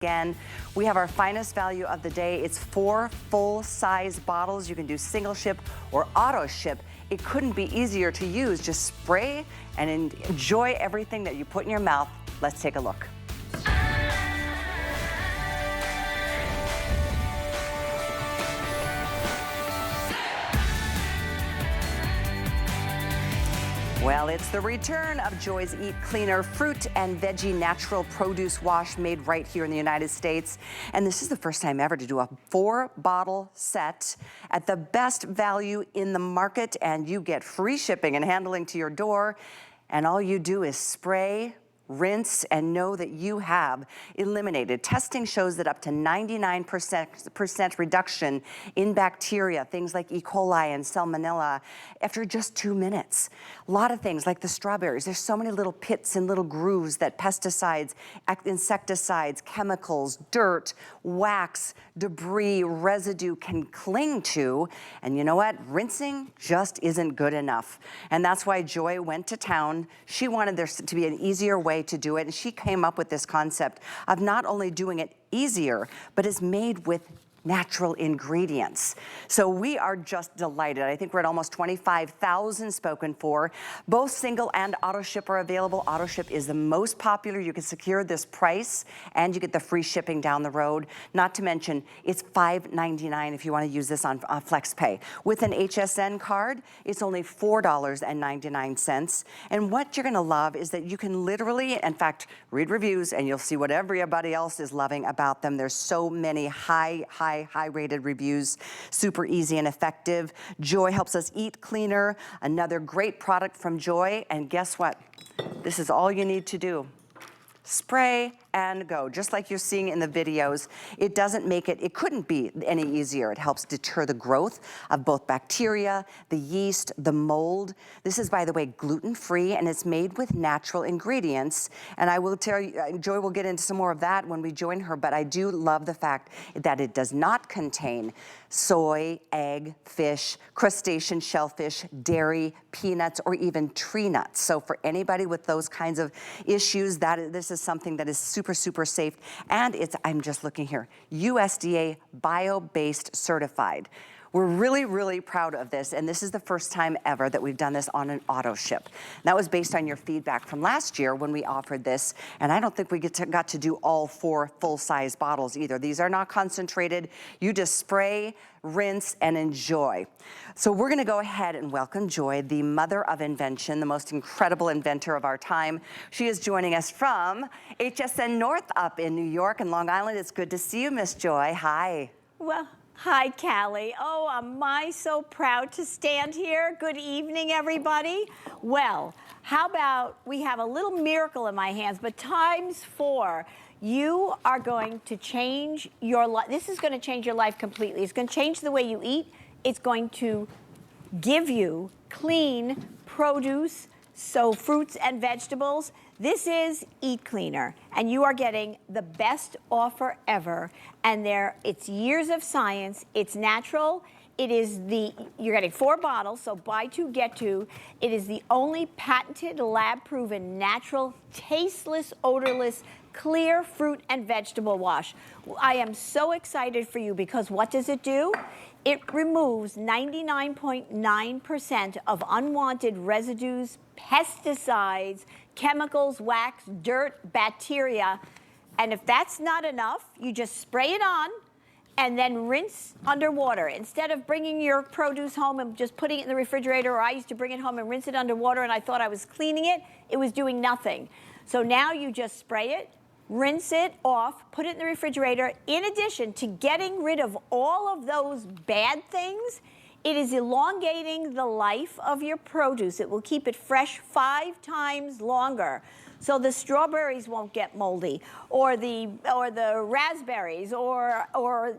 Again, we have our finest value of the day. It's 4 full-size bottles. You can do single ship or auto ship. It couldn't be easier to use. Just spray and enjoy everything that you put in your mouth. Let's take a look. Well, it's the return of Joy's Eat Cleaner fruit and veggie natural produce wash made right here in the United States. And this is the first time ever to do a 4-bottle set at the best value in the market, and you get free shipping and handling to your door. And all you do is spray, rinse, and know that you have eliminated. Testing shows that up to 99% reduction in bacteria, things like E. coli and Salmonella, after just 2 minutes. A lot of things like the strawberries. There's so many little pits and little grooves that pesticides, insecticides, chemicals, dirt, wax, debris, residue can cling to. And you know what? Rinsing just isn't good enough. And that's why Joy went to town. She wanted there to be an easier way to do it, and she came up with this concept of not only doing it easier, but it's made with natural ingredients. So we are just delighted. I think we're at almost 25,000 spoken for. Both single and auto ship are available. Auto ship is the most popular. You can secure this price and you get the free shipping down the road. Not to mention, it's $5.99 if you want to use this on FlexPay. With an HSN card, it's only $4.99. And what you're going to love is that you can literally, in fact, read reviews and you'll see what everybody else is loving about them. There's so many high rated reviews, super easy and effective. Joy helps us eat cleaner, another great product from Joy. And guess what? This is all you need to do. Spray and go, just like you're seeing in the videos. It doesn't make it couldn't be any easier. It helps deter the growth of both bacteria, the yeast, the mold. This is, by the way, gluten-free, and it's made with natural ingredients. And I will tell you, Joy will get into some more of that when we join her, but I do love the fact that it does not contain soy, egg, fish, crustacean, shellfish, dairy, peanuts, or even tree nuts. So for anybody with those kinds of issues, this is something that is super safe. And it's, I'm just looking here, USDA bio-based certified. We're really proud of this, and this is the first time ever that we've done this on an auto ship. That was based on your feedback from last year when we offered this, and I don't think we got to do all 4 full-size bottles either. These are not concentrated. You just spray, rinse, and enjoy. So we're gonna go ahead and welcome Joy, the mother of invention, the most incredible inventor of our time. She is joining us from HSN North up in New York and Long Island. It's good to see you, Miss Joy. Hi. Well, hi, Callie. Oh, am I so proud to stand here. Good evening, everybody. Well, how about we have a little miracle in my hands, but times 4. You are going to change your life. This is going to change your life completely. It's going to change the way you eat. It's going to give you clean produce, so fruits and vegetables. This is Eat Cleaner, and you are getting the best offer ever. And it's years of science. It's natural. It is you're getting 4 bottles, so buy 2, get 2. It is the only patented, lab-proven, natural, tasteless, odorless, clear fruit and vegetable wash. I am so excited for you because what does it do? It removes 99.9% of unwanted residues, pesticides, chemicals, wax, dirt, bacteria. And if that's not enough, you just spray it on and then rinse underwater. Instead of bringing your produce home and just putting it in the refrigerator, or I used to bring it home and rinse it underwater and I thought I was cleaning it, it was doing nothing. So now you just spray it, rinse it off, put it in the refrigerator. In addition to getting rid of all of those bad things, it is elongating the life of your produce. It will keep it fresh 5 times longer. So the strawberries won't get moldy, or the raspberries, or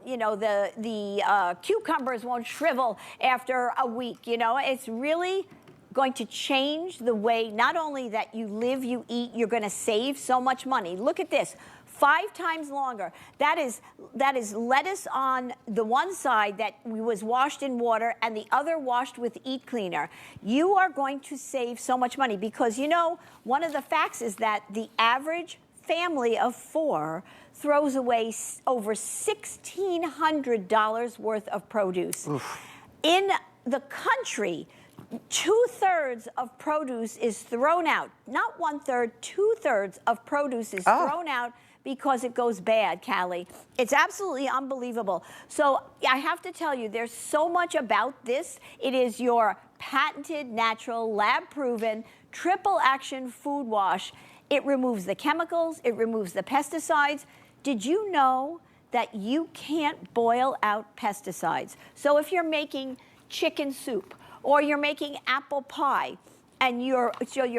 you know, the cucumbers won't shrivel after a week. You know, it's really going to change the way not only that you live, you eat, you're going to save so much money. Look at this. 5 times longer. That is lettuce on the one side that was washed in water and the other washed with Eat Cleaner. You are going to save so much money because, you know, one of the facts is that the average family of 4 throws away over $1,600 worth of produce. Oof. In the country, 2/3 of produce is thrown out. Not 1/3, 2/3 of produce is thrown out because it goes bad, Callie. It's absolutely unbelievable. So I have to tell you, there's so much about this. It is your patented, natural, lab-proven, triple-action food wash. It removes the chemicals. It removes the pesticides. Did you know that you can't boil out pesticides? So if you're making chicken soup or you're making apple pie, and you're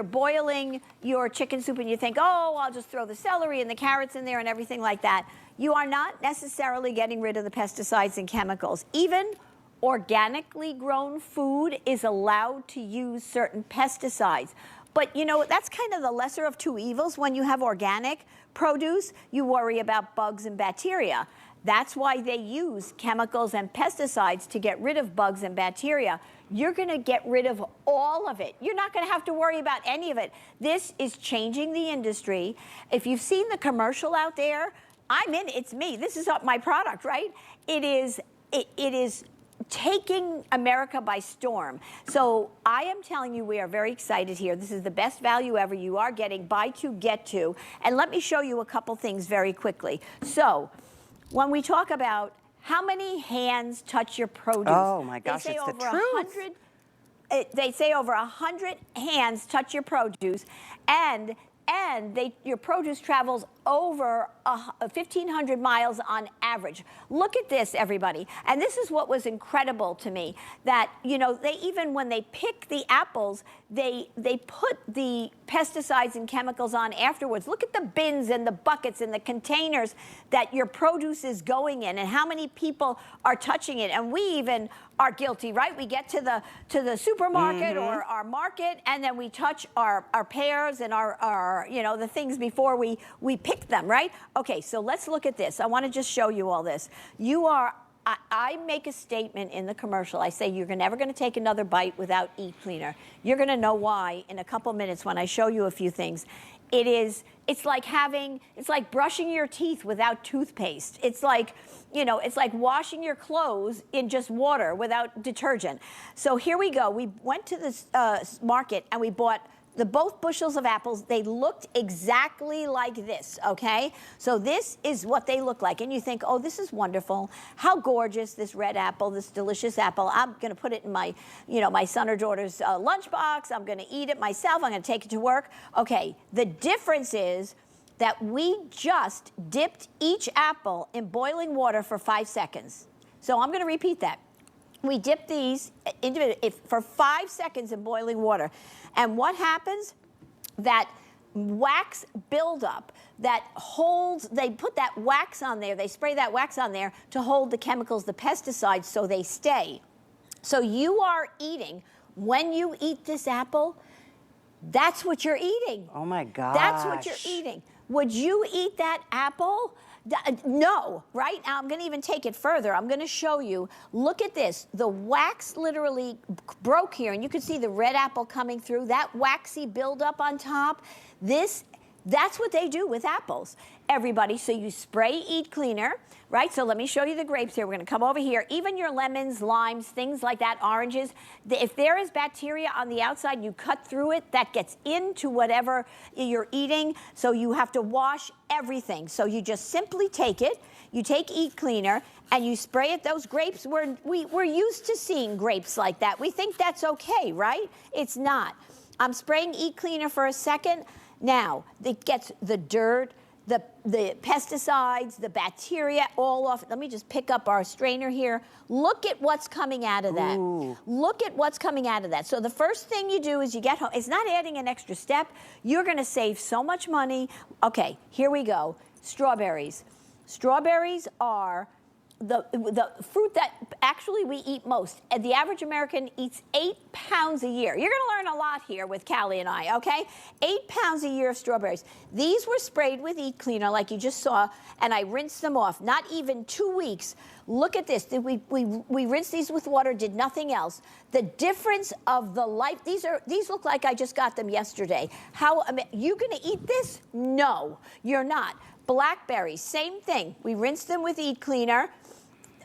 boiling your chicken soup and you think, oh, I'll just throw the celery and the carrots in there and everything like that, you are not necessarily getting rid of the pesticides and chemicals. Even organically grown food is allowed to use certain pesticides. But you know, that's kind of the lesser of two evils. When you have organic produce, you worry about bugs and bacteria. That's why they use chemicals and pesticides to get rid of bugs and bacteria. You're gonna get rid of all of it. You're not gonna have to worry about any of it. This is changing the industry. If you've seen the commercial out there, I'm in, it's me. This is my product, right? It is taking America by storm. So I am telling you, we are very excited here. This is the best value ever. You are getting buy two, get two. And let me show you a couple things very quickly. So when we talk about how many hands touch your produce, oh my gosh, it's the truth. They say over 100 hands touch your produce, and your produce travels over 1,500 miles on average. Look at this, everybody. And this is what was incredible to me, that, you know, they even, when they pick the apples, they put the pesticides and chemicals on afterwards. Look at the bins and the buckets and the containers that your produce is going in, and how many people are touching it. And we even are guilty, right? We get to the supermarket or our market, and then we touch our pears and our you know, the things before we pick them, right? Okay, so let's look at this. I want to just show you all this. I make a statement in the commercial. I say, you're never going to take another bite without Eat Cleaner. You're going to know why in a couple minutes when I show you a few things. It's like brushing your teeth without toothpaste. It's like, you know, it's like washing your clothes in just water without detergent. So here we go. We went to this market and we bought both bushels of apples. They looked exactly like this, okay? So this is what they look like. And you think, oh, this is wonderful. How gorgeous, this red apple, this delicious apple. I'm gonna put it in my, you know, my son or daughter's lunchbox. I'm gonna eat it myself. I'm gonna take it to work. Okay, the difference is that we just dipped each apple in boiling water for 5 seconds. So I'm gonna repeat that. We dip these for 5 seconds in boiling water. And what happens? That wax buildup that holds, they put that wax on there, they spray that wax on there to hold the chemicals, the pesticides, so they stay. So you are eating, when you eat this apple, that's what you're eating. Oh my gosh. That's what you're eating. Would you eat that apple? No, right? Now I'm gonna even take it further. I'm gonna show you. Look at this. The wax literally broke here, and you can see the red apple coming through, that waxy buildup on top. That's what they do with apples, everybody. So you spray Eat Cleaner, right? So let me show you the grapes here. We're gonna come over here. Even your lemons, limes, things like that, oranges, if there is bacteria on the outside, you cut through it, that gets into whatever you're eating. So you have to wash everything. So you just simply take it, you take Eat Cleaner, and you spray it. Those grapes, we're used to seeing grapes like that. We think that's okay, right? It's not. I'm spraying Eat Cleaner for a second. Now, it gets the dirt, the pesticides, the bacteria all off. Let me just pick up our strainer here. Look at what's coming out of that. Ooh. Look at what's coming out of that. So the first thing you do is you get home. It's not adding an extra step. You're gonna save so much money. Okay, here we go. Strawberries. Strawberries are the fruit that actually we eat most. And the average American eats 8 pounds a year. You're gonna learn a lot here with Callie and I, okay? 8 pounds a year of strawberries. These were sprayed with Eat Cleaner like you just saw, and I rinsed them off, not even 2 weeks. Look at this, we rinsed these with water, did nothing else. The difference of the life, these look like I just got them yesterday. You gonna eat this? No, you're not. Blackberries, same thing. We rinse them with Eat Cleaner.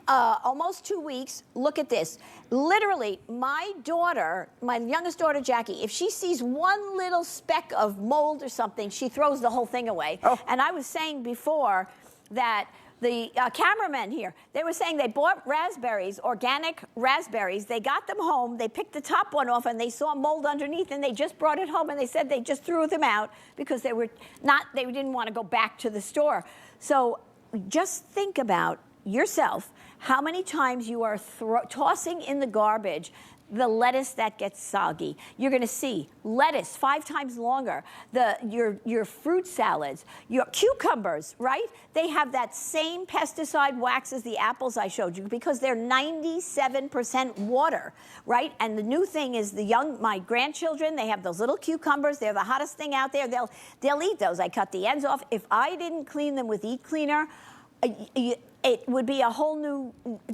Almost 2 weeks. Look at this. Literally, my daughter, my youngest daughter, Jackie, if she sees one little speck of mold or something, she throws the whole thing away. Oh. And I was saying before that the cameramen here, they were saying they bought raspberries, organic raspberries. They got them home. They picked the top one off, and they saw mold underneath, and they just brought it home, and they said they just threw them out because they didn't want to go back to the store. So just think about yourself, how many times you are tossing in the garbage the lettuce that gets soggy. You're going to see lettuce 5 times longer. Your fruit salads, your cucumbers, right? They have that same pesticide wax as the apples I showed you because they're 97% water, right? And the new thing is my grandchildren, they have those little cucumbers. They're the hottest thing out there. They'll eat those. I cut the ends off. If I didn't clean them with Eat Cleaner, it would be a whole new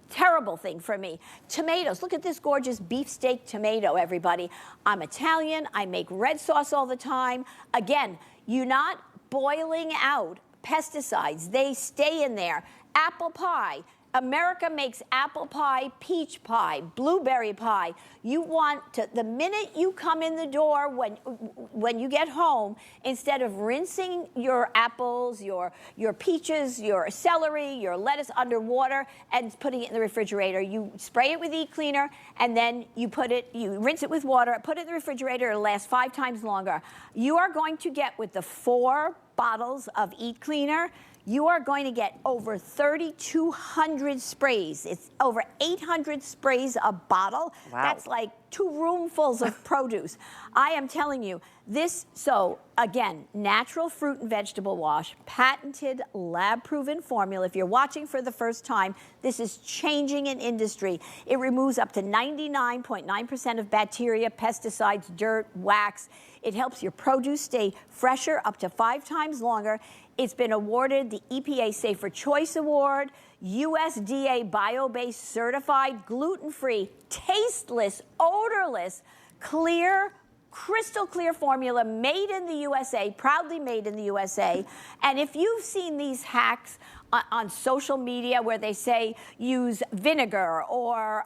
terrible thing for me. Tomatoes, look at this gorgeous beefsteak tomato, everybody. I'm Italian, I make red sauce all the time. Again, you're not boiling out pesticides, they stay in there. Apple pie. America makes apple pie, peach pie, blueberry pie. You want to, the minute you come in the door, when you get home, instead of rinsing your apples, your peaches, your celery, your lettuce under water and putting it in the refrigerator, you spray it with Eat Cleaner, and then you rinse it with water, put it in the refrigerator, it'll last 5 times longer. You are going to get, with the 4 bottles of Eat Cleaner, you are going to get over 3,200 sprays. It's over 800 sprays a bottle. Wow. That's like 2 roomfuls of produce. I am telling you, this, so again, natural fruit and vegetable wash, patented, lab-proven formula. If you're watching for the first time, this is changing an industry. It removes up to 99.9% of bacteria, pesticides, dirt, wax. It helps your produce stay fresher up to 5 times longer. It's been awarded the EPA Safer Choice Award, USDA Bio-Based Certified, gluten-free, tasteless, odorless, clear, crystal clear formula made in the USA, proudly made in the USA. And if you've seen these hacks on social media where they say use vinegar or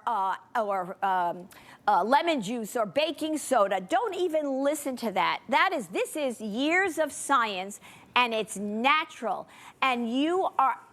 lemon juice or baking soda, don't even listen to that. This is years of science, and it's natural, and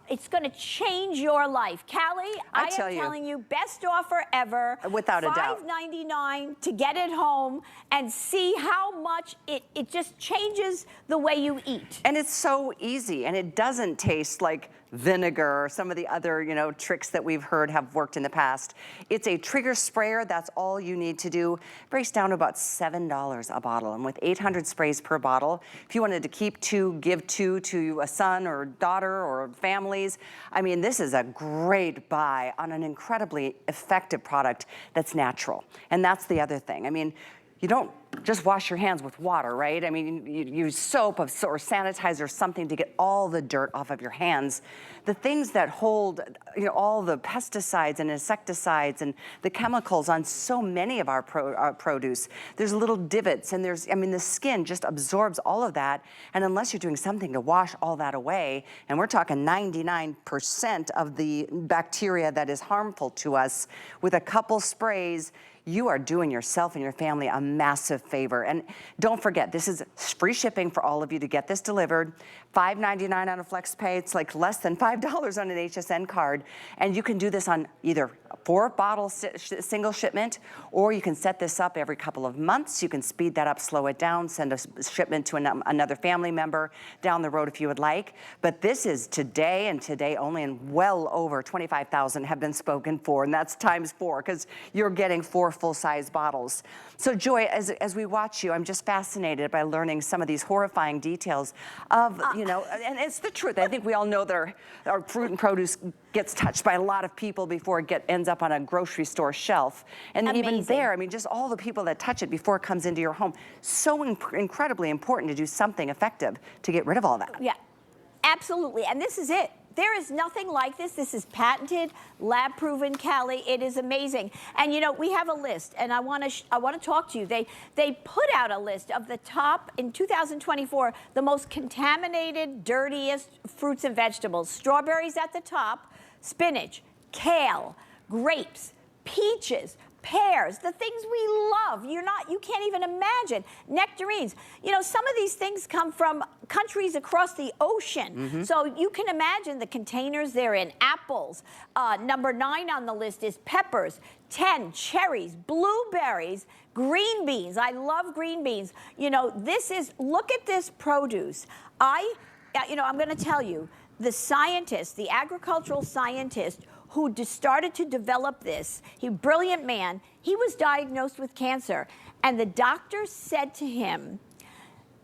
it's going to change your life. Callie, I am telling you, best offer ever. Without a doubt. $5.99 to get it home and see how much it just changes the way you eat. And it's so easy, and it doesn't taste like vinegar or some of the other, tricks that we've heard have worked in the past. It's a trigger sprayer. That's all you need to do. It breaks down to about $7 a bottle. And with 800 sprays per bottle, if you wanted to keep 2, give 2 to a son or daughter or families, I mean, this is a great buy on an incredibly effective product that's natural. And that's the other thing. I mean, you don't just wash your hands with water, right? I mean, you use soap or sanitizer or something to get all the dirt off of your hands. The things that hold, all the pesticides and insecticides and the chemicals on so many of our produce, there's little divots, and the skin just absorbs all of that. And unless you're doing something to wash all that away, and we're talking 99% of the bacteria that is harmful to us, with a couple sprays, you are doing yourself and your family a massive favor. And don't forget, this is free shipping for all of you to get this delivered. $5.99 on a FlexPay. It's like less than $5 on an HSN card. And you can do this on either 4-bottle single shipment, or you can set this up every couple of months. You can speed that up, slow it down, send a shipment to another family member down the road if you would like. But this is today and today only, and well over 25,000 have been spoken for, and that's times 4, because you're getting 4 full-size bottles. So Joy, as we watch you, I'm just fascinated by learning some of these horrifying details of, and it's the truth. I think we all know that our fruit and produce gets touched by a lot of people before it ends up on a grocery store shelf. And even there, I mean, just all the people that touch it before it comes into your home. So incredibly important to do something effective to get rid of all that. Yeah, absolutely. And this is it. There is nothing like this. This is patented, lab proven, Callie. It is amazing. And you know, we have a list, and I want to talk to you. They put out a list of the top in 2024, the most contaminated, dirtiest fruits and vegetables. Strawberries at the top, spinach, kale, grapes, peaches, pears, the things we love. You can't even imagine. Nectarines. You know, some of these things come from countries across the ocean. So you can imagine the containers they're in. Apples. Number 9 on the list is peppers. 10, cherries, blueberries, green beans. I love green beans. You know, look at this produce. I'm going to tell you, the scientist, the agricultural scientist who started to develop this, brilliant man, he was diagnosed with cancer. And the doctor said to him,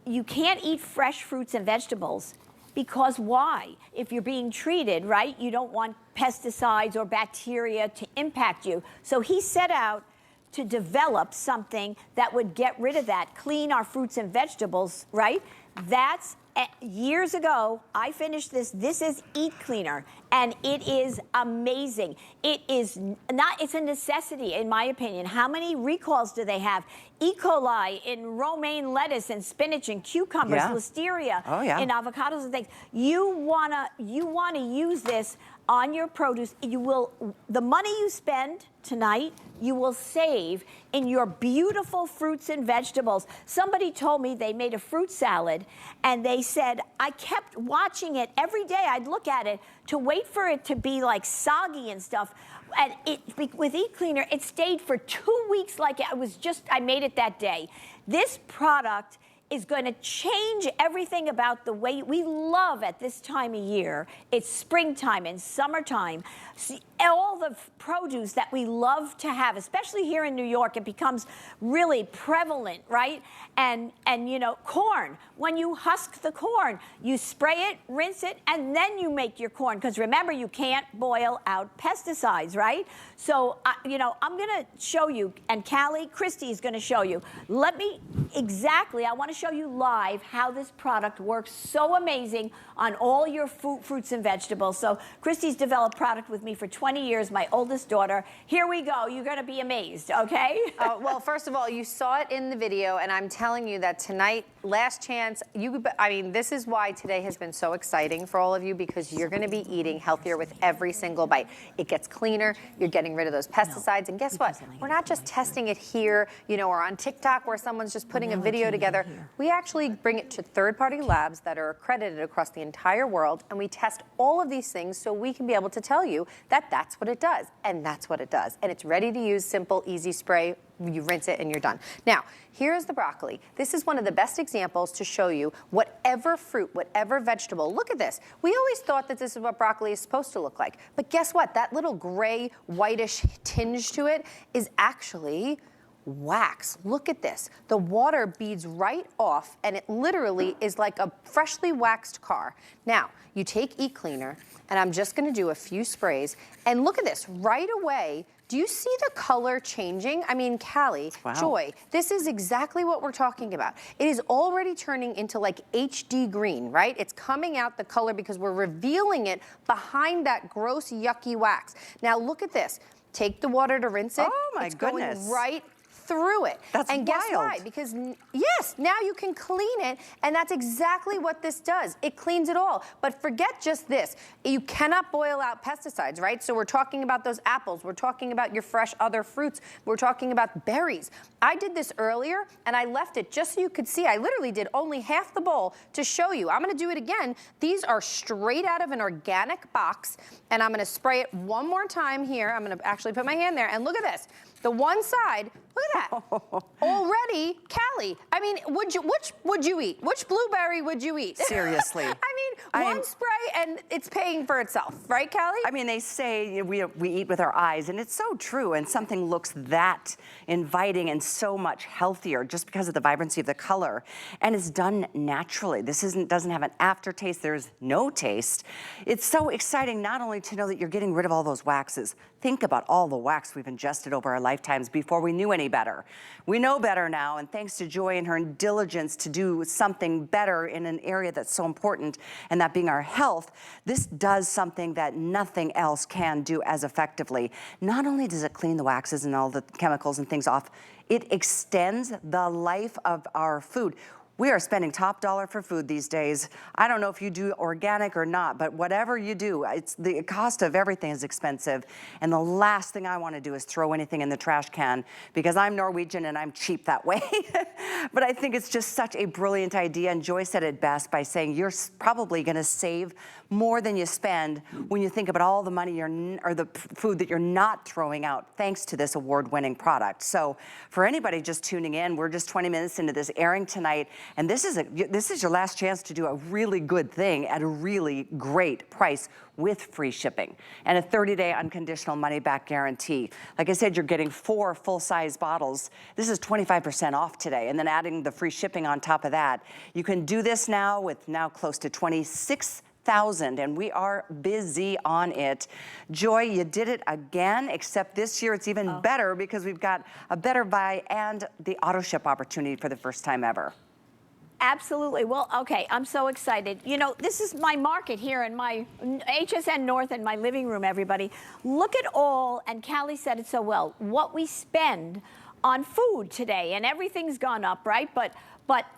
you can't eat fresh fruits and vegetables because why? If you're being treated, right, you don't want pesticides or bacteria to impact you. So he set out to develop something that would get rid of that, clean our fruits and vegetables, right? That's years ago, I finished this. This is Eat Cleaner, and it is amazing. It's a necessity, in my opinion. How many recalls do they have? E. coli in romaine lettuce and spinach and cucumbers, listeria in avocados and things. You wanna use this on your produce. The money you spend tonight, you will save in your beautiful fruits and vegetables. Somebody told me they made a fruit salad, and they said, I kept watching it every day. I'd look at it to wait for it to be like soggy and stuff. And with Eat Cleaner, it stayed for 2 weeks like it was just, I made it that day. This product is going to change everything about the way we love at this time of year. It's springtime and summertime. See, all the produce that we love to have, especially here in New York, it becomes really prevalent, right? And you know, corn, when you husk the corn, you spray it, rinse it, and then you make your corn. Because remember, you can't boil out pesticides, right? So, you know, I'm going to show you, and Christy is going to show you. I want to show you live how this product works so amazing on all your fruits and vegetables. So Christy's developed product with me for 20 years, my oldest daughter. Here we go. You're going to be amazed, okay? Well, first of all, you saw it in the video, and I'm telling you that tonight, last chance, this is why today has been so exciting for all of you, because you're going to be eating healthier with every single bite. It gets cleaner. You're getting rid of those pesticides. And guess what? We're not just testing it here, you know, or on TikTok where someone's just putting a video together. We actually bring it to third-party labs that are accredited across the entire world, and we test all of these things so we can be able to tell you that that's what it does, and that's what it does. And it's ready to use, simple, easy spray. You rinse it and you're done. Now, here's the broccoli. This is one of the best examples to show you whatever fruit, whatever vegetable. Look at this. We always thought that this is what broccoli is supposed to look like. But guess what? That little gray, whitish tinge to it is actually wax. Look at this. The water beads right off, and it literally is like a freshly waxed car. Now, you take Eat Cleaner, and I'm just going to do a few sprays, and look at this. Right away, do you see the color changing? I mean, Callie, Joy, this is exactly what we're talking about. It is already turning into like HD green, right? It's coming out the color because we're revealing it behind that gross, yucky wax. Now, look at this. Take the water to rinse it. Oh, my goodness. Going right through it. That's and guess wild. why? Because yes, now you can clean it, and that's exactly what this does. It cleans it all. But forget just this. You cannot boil out pesticides, right? So we're talking about those apples. We're talking about your fresh other fruits. We're talking about berries. I did this earlier, and I left it just so you could see. I literally did only half the bowl to show you. I'm going to do it again. These are straight out of an organic box, and I'm going to spray it one more time here. I'm going to actually put my hand there, and look at this. The one side, look at that. Already, Callie, I mean, which would you eat? Which blueberry would you eat? Seriously. One spray and it's paying for itself, right, Callie? I mean, they say we eat with our eyes, and it's so true, and something looks that inviting and so much healthier just because of the vibrancy of the color, and it's done naturally. This doesn't have an aftertaste. There's no taste. It's so exciting not only to know that you're getting rid of all those waxes. Think about all the wax we've ingested over our lifetimes before we knew any better. better. We know better now, and thanks to Joy and her diligence to do something better in an area that's so important, and that being our health, this does something that nothing else can do as effectively. Not only does it clean the waxes and all the chemicals and things off, it extends the life of our food. We are spending top dollar for food these days. I don't know if you do organic or not, but whatever you do, it's the cost of everything is expensive. And the last thing I want to do is throw anything in the trash can, because I'm Norwegian and I'm cheap that way. But I think it's just such a brilliant idea. And Joy said it best by saying you're probably going to save more than you spend when you think about all the money or the food that you're not throwing out, thanks to this award-winning product. So for anybody just tuning in, we're just 20 minutes into this airing tonight, and this is your last chance to do a really good thing at a really great price with free shipping and a 30-day unconditional money-back guarantee. Like I said, you're getting 4 full-size bottles. This is 25% off today, and then adding the free shipping on top of that. You can do this now with now close to 26,000, and we are busy on it. Joy, you did it again, except this year it's even better because we've got a better buy and the auto ship opportunity for the first time ever. Absolutely. Well, okay, I'm so excited. You know, this is my market here in my HSN North in my living room, everybody. Look at all, and Callie said it so well, what we spend on food today, and everything's gone up, right? But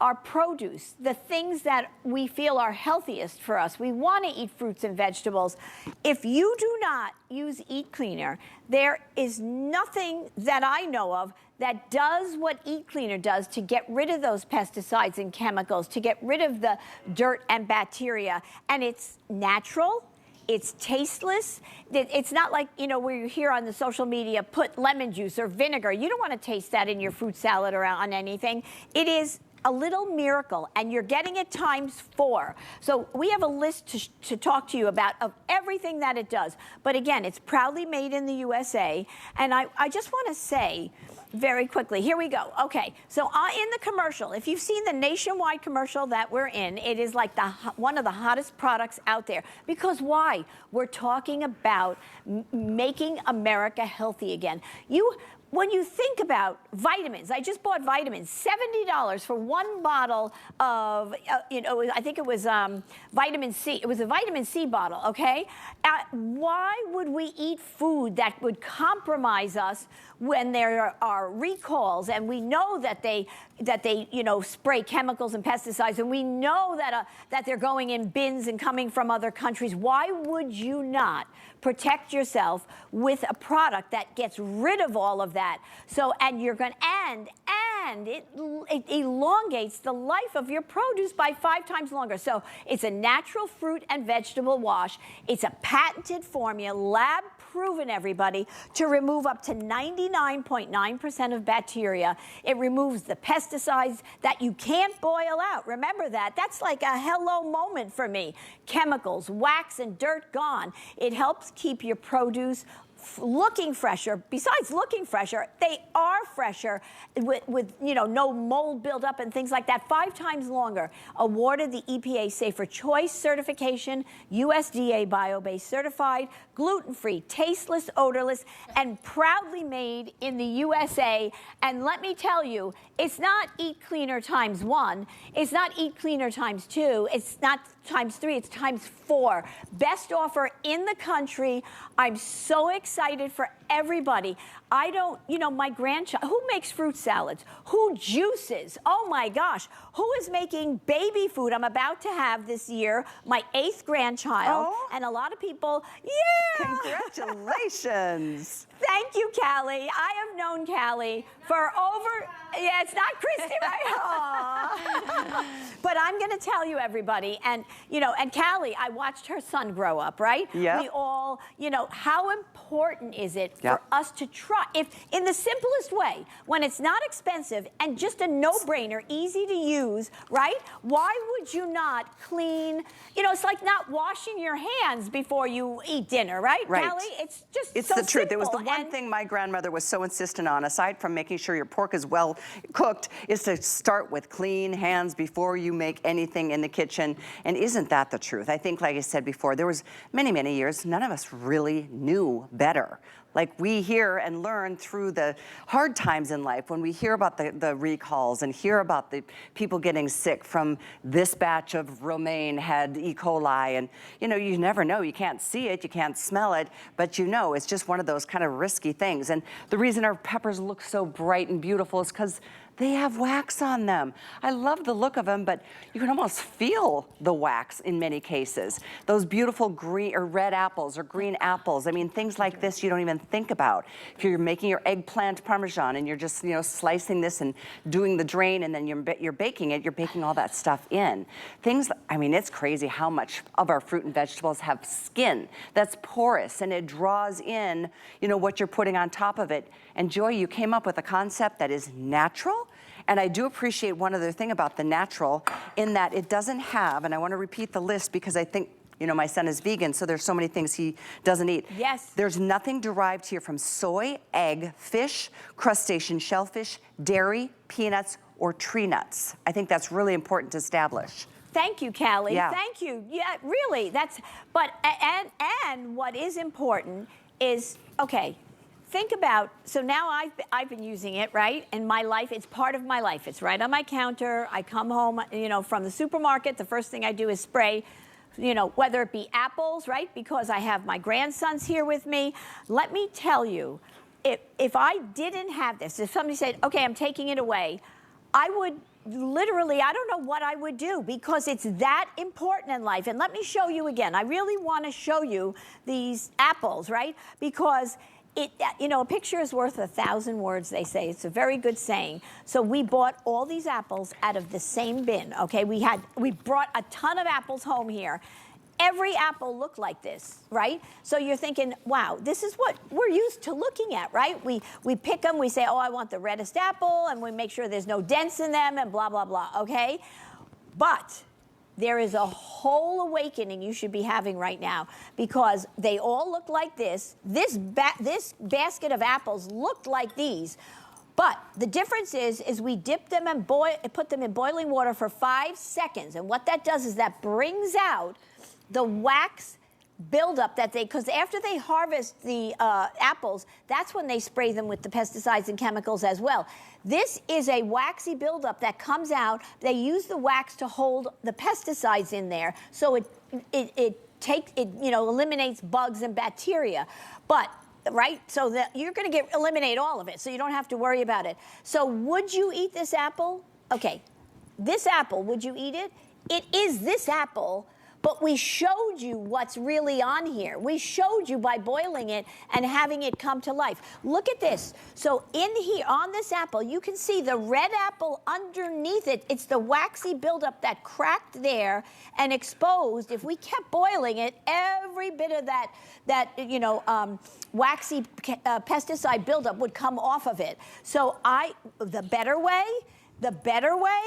our produce, the things that we feel are healthiest for us, we want to eat fruits and vegetables. If you do not use Eat Cleaner, there is nothing that I know of that does what Eat Cleaner does to get rid of those pesticides and chemicals, to get rid of the dirt and bacteria. And it's natural. It's tasteless. It's not like, you know, where you hear on the social media, put lemon juice or vinegar. You don't want to taste that in your fruit salad or on anything. It is a little miracle, and you're getting it ×4. So we have a list to talk to you about of everything that it does. But again, it's proudly made in the USA. And I just want to say very quickly, here we go. Okay, so in the commercial, if you've seen the nationwide commercial that we're in, it is like one of the hottest products out there. Because why? We're talking about making America healthy again. When you think about vitamins, I just bought vitamins, $70 for 1 bottle of, you know, I think it was vitamin C. It was a vitamin C bottle, okay? Why would we eat food that would compromise us when there are recalls, and we know that they you know, spray chemicals and pesticides, and we know that they're going in bins and coming from other countries? Why would you not protect yourself with a product that gets rid of all of that? So, and you're going and it elongates the life of your produce by 5 times longer. So it's a natural fruit and vegetable wash. It's a patented formula, lab proven, everybody, to remove up to 99.9% of bacteria. It removes the pesticides that you can't boil out. Remember that. That's like a hello moment for me. Chemicals, wax, and dirt gone. It helps keep your produce looking fresher. Besides looking fresher, they are fresher with you know, no mold buildup and things like that. 5 times longer. Awarded the EPA Safer Choice certification, USDA bio-based certified, gluten-free, tasteless, odorless, and proudly made in the USA. And let me tell you, it's not Eat Cleaner ×1. It's not Eat Cleaner ×2. It's not ×3. It's ×4. Best offer in the country. I'm so excited for everybody. I don't, you know, my grandchild, who makes fruit salads? Who juices? Oh my gosh. Who is making baby food? I'm about to have this year my 8th grandchild. Oh. And a lot of people, yeah. Congratulations. Thank you, Callie. I have known Callie for over, yeah, it's not Christy, right? Aw. But I'm going to tell you, everybody, and, you know, and Callie, I watched her son grow up, right? Yeah. We all, you know, how important is it for Yep. us to try, if in the simplest way, when it's not expensive and just a no-brainer, easy to use, right? Why would you not clean, you know, it's like not washing your hands before you eat dinner, right? Right. Callie, it's just It's so the truth. It was the simple. one thing my grandmother was so insistent on, aside from making sure your pork is well cooked, is to start with clean hands before you make anything in the kitchen. And isn't that the truth? I think, like I said before, there was many, many years, none of us really knew better. better. Like we hear and learn through the hard times in life when we hear about the recalls and hear about the people getting sick from this batch of romaine had E. coli, and you know, you never know. You can't see it, you can't smell it, but you know it's just one of those kind of risky things. And the reason our peppers look so bright and beautiful is because they have wax on them. I love the look of them, but you can almost feel the wax in many cases. Those beautiful green or red apples or green apples. I mean, things like this you don't even think about. If you're making your eggplant parmesan and you're just, you know, slicing this and doing the drain and then you're baking it, you're baking all that stuff in. Things, I mean, it's crazy how much of our fruit and vegetables have skin that's porous and it draws in, you know, what you're putting on top of it. And Joy, you came up with a concept that is natural. And I do appreciate one other thing about the natural in that it doesn't have, and I want to repeat the list because I think, you know, my son is vegan, so there's so many things he doesn't eat. Yes. There's nothing derived here from soy, egg, fish, crustacean, shellfish, dairy, peanuts, or tree nuts. I think that's really important to establish. Thank you, Callie. Yeah. Thank you. Yeah, really. That's, but, and what is important is, okay, think about, so now I've been using it, right? In my life, it's part of my life. It's right on my counter. I come home, you know, from the supermarket. The first thing I do is spray, you know, whether it be apples, right? Because I have my grandsons here with me. Let me tell you, if I didn't have this, if somebody said, okay, I'm taking it away, I would literally, I don't know what I would do because it's that important in life. And let me show you again. I really want to show you these apples, right? Because you know, a picture is worth 1,000 words, they say. It's a very good saying. So we bought all these apples out of the same bin, okay? We brought a ton of apples home here. Every apple looked like this, right? So you're thinking, wow, this is what we're used to looking at, right? We pick them, we say, oh, I want the reddest apple, and we make sure there's no dents in them, and blah, blah, blah, okay? But there is a whole awakening you should be having right now because they all look like this. This basket of apples looked like these. But the difference is we dip them and put them in boiling water for 5 seconds. And what that does is that brings out the wax buildup that because after they harvest the apples, that's when they spray them with the pesticides and chemicals as well. This is a waxy buildup that comes out. They use the wax to hold the pesticides in there, so it you know, eliminates bugs and bacteria. But right, so that you're going to eliminate all of it, so you don't have to worry about it. So would you eat this apple? Okay, this apple, would you eat it? It is this apple. But we showed you what's really on here. We showed you by boiling it and having it come to life. Look at this. So in here, on this apple, you can see the red apple underneath it. It's the waxy buildup that cracked there and exposed. If we kept boiling it, every bit of that you know, waxy pesticide buildup would come off of it. So the better way